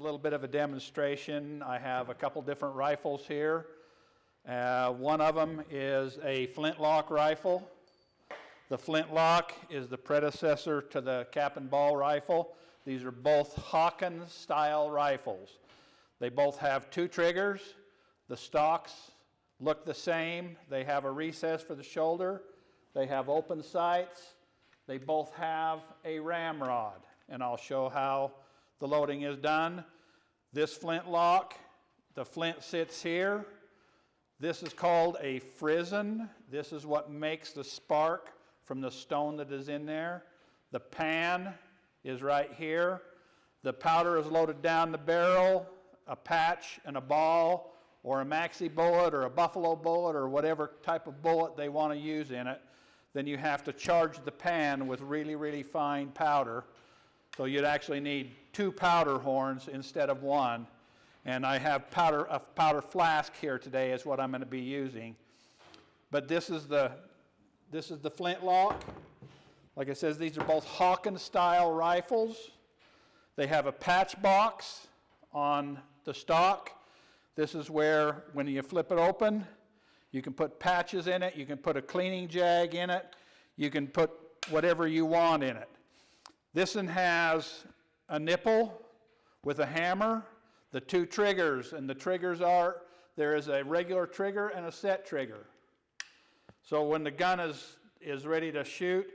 little bit of a demonstration. I have a couple different rifles here. One of them is a flintlock rifle. The flintlock is the predecessor to the cap and ball rifle. These are both Hawkins style rifles. They both have two triggers. The stocks look the same. They have a recess for the shoulder. They have open sights. They both have a ramrod, and I'll show how the loading is done. This flintlock, the flint sits here. This is called a frizzen. This is what makes the spark from the stone that is in there. The pan is right here. The powder is loaded down the barrel, a patch and a ball, or a maxi bullet or a buffalo bullet or whatever type of bullet they want to use in it. Then you have to charge the pan with really, really fine powder. So you'd actually need two powder horns instead of one. And I have a powder flask here today is what I'm going to be using. But this is the flintlock. Like I said, these are both Hawkins style rifles. They have a patch box on the stock. This is where, when you flip it open, you can put patches in it, you can put a cleaning jag in it, you can put whatever you want in it. This one has a nipple with a hammer, the two triggers, and the triggers are, there is a regular trigger and a set trigger. So when the gun is ready to shoot,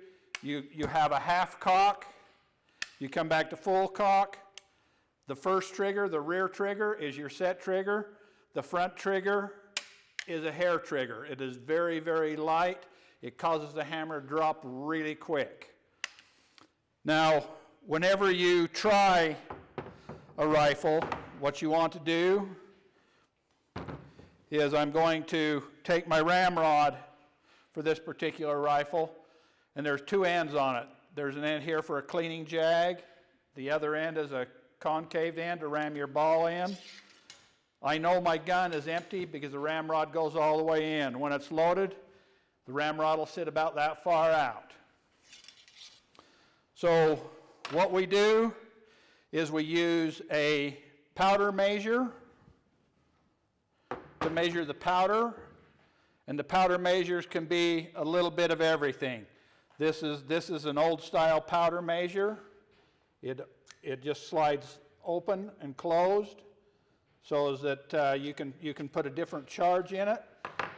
you have a half cock, you come back to full cock. The first trigger, the rear trigger, is your set trigger. The front trigger is a hair trigger. It is very, very light. It causes the hammer to drop really quick. Now, whenever you try a rifle, what you want to do is I'm going to take my ramrod for this particular rifle, and there's two ends on it. There's an end here for a cleaning jag. The other end is a concave end to ram your ball in. I know my gun is empty because the ramrod goes all the way in. When it's loaded, the ramrod will sit about that far out. So what we do is we use a powder measure to measure the powder, and the powder measures can be a little bit of everything. This is an old style powder measure. It just slides open and closed so that you can put a different charge in it.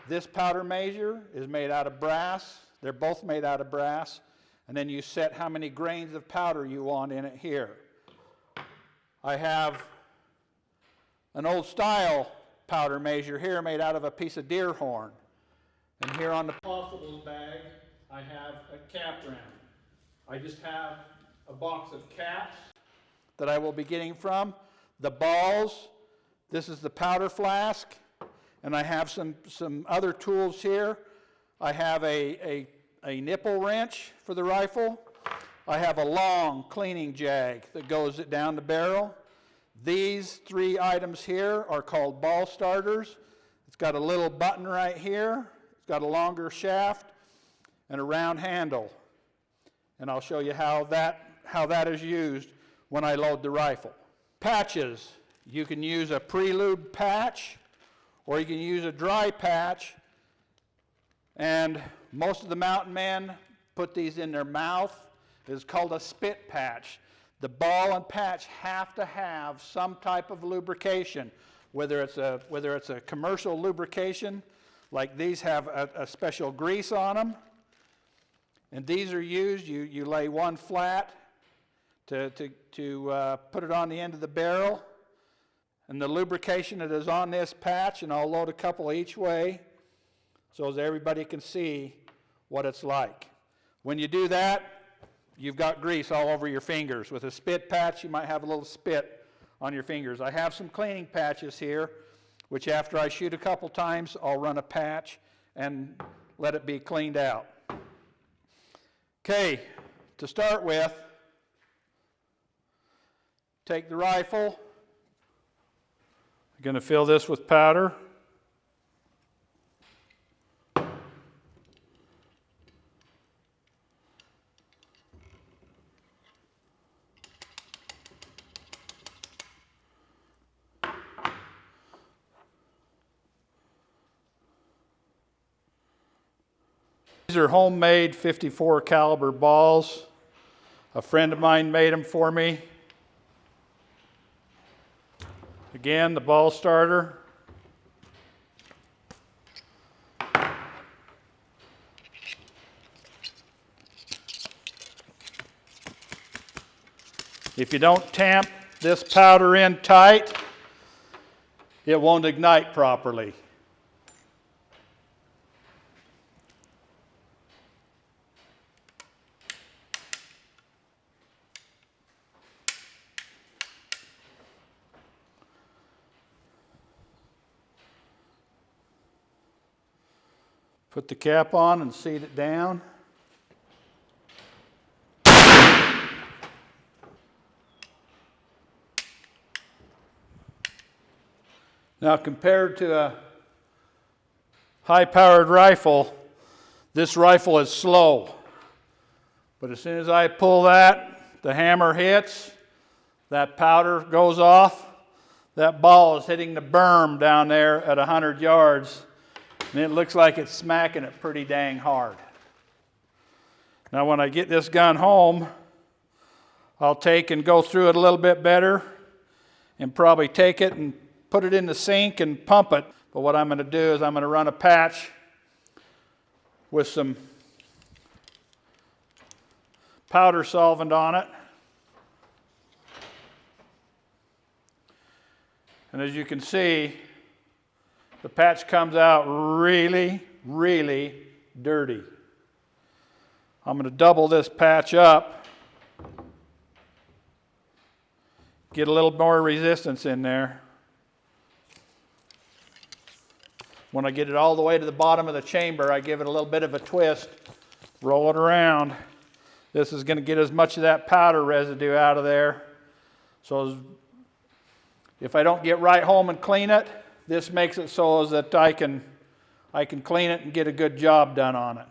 This powder measure is made out of brass. They're both made out of brass. And then you set how many grains of powder you want in it here. I have an old style powder measure here made out of a piece of deer horn. And here on the possibles bag, I have a cap round. I just have a box of caps that I will be getting from. The balls, this is the powder flask, and I have some other tools here. I have a nipple wrench for the rifle. I have a long cleaning jag that goes down the barrel. These three items here are called ball starters. It's got a little button right here. It's got a longer shaft and a round handle. And I'll show you how that is used when I load the rifle. Patches. You can use a pre-lubed patch, or you can use a dry patch. And most of the mountain men put these in their mouth. It's called a spit patch. The ball and patch have to have some type of lubrication, whether it's a commercial lubrication, like these have a special grease on them. And these are used, you lay one flat to put it on the end of the barrel. And the lubrication that is on this patch, and I'll load a couple each way so as everybody can see what it's like. When you do that, you've got grease all over your fingers. With a spit patch, you might have a little spit on your fingers. I have some cleaning patches here, which after I shoot a couple times, I'll run a patch and let it be cleaned out. Okay, to start with, take the rifle. I'm going to fill this with powder. These are homemade 54 caliber balls. A friend of mine made them for me. Again, the ball starter. If you don't tamp this powder in tight, it won't ignite properly. Put the cap on and seat it down. Now, compared to a high-powered rifle, this rifle is slow. But as soon as I pull that, the hammer hits, that powder goes off, that ball is hitting the berm down there at 100 yards, and it looks like it's smacking it pretty dang hard. Now, when I get this gun home, I'll take and go through it a little bit better and probably take it and put it in the sink and pump it. But what I'm going to do is I'm going to run a patch with some powder solvent on it. And as you can see, the patch comes out really, really dirty. I'm going to double this patch up, get a little more resistance in there. When I get it all the way to the bottom of the chamber, I give it a little bit of a twist, roll it around. This is going to get as much of that powder residue out of there. So if I don't get right home and clean it, this makes it so that I can clean it and get a good job done on it.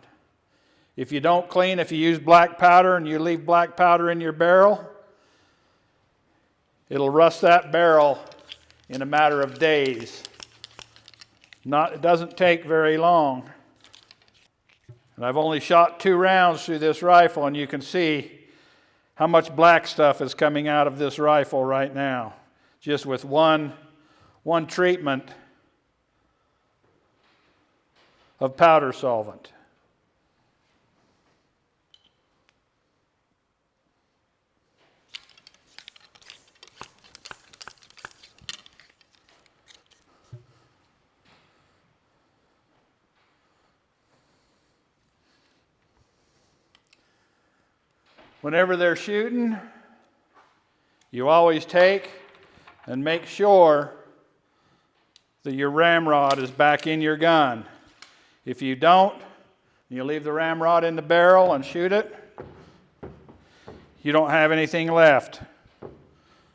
If you don't clean, if you use black powder and you leave black powder in your barrel, it'll rust that barrel in a matter of days. It doesn't take very long. And I've only shot 2 rounds through this rifle, and you can see how much black stuff is coming out of this rifle right now, just with one treatment of powder solvent. Whenever they're shooting, you always take and make sure that your ramrod is back in your gun. If you don't, you leave the ramrod in the barrel and shoot it, you don't have anything left.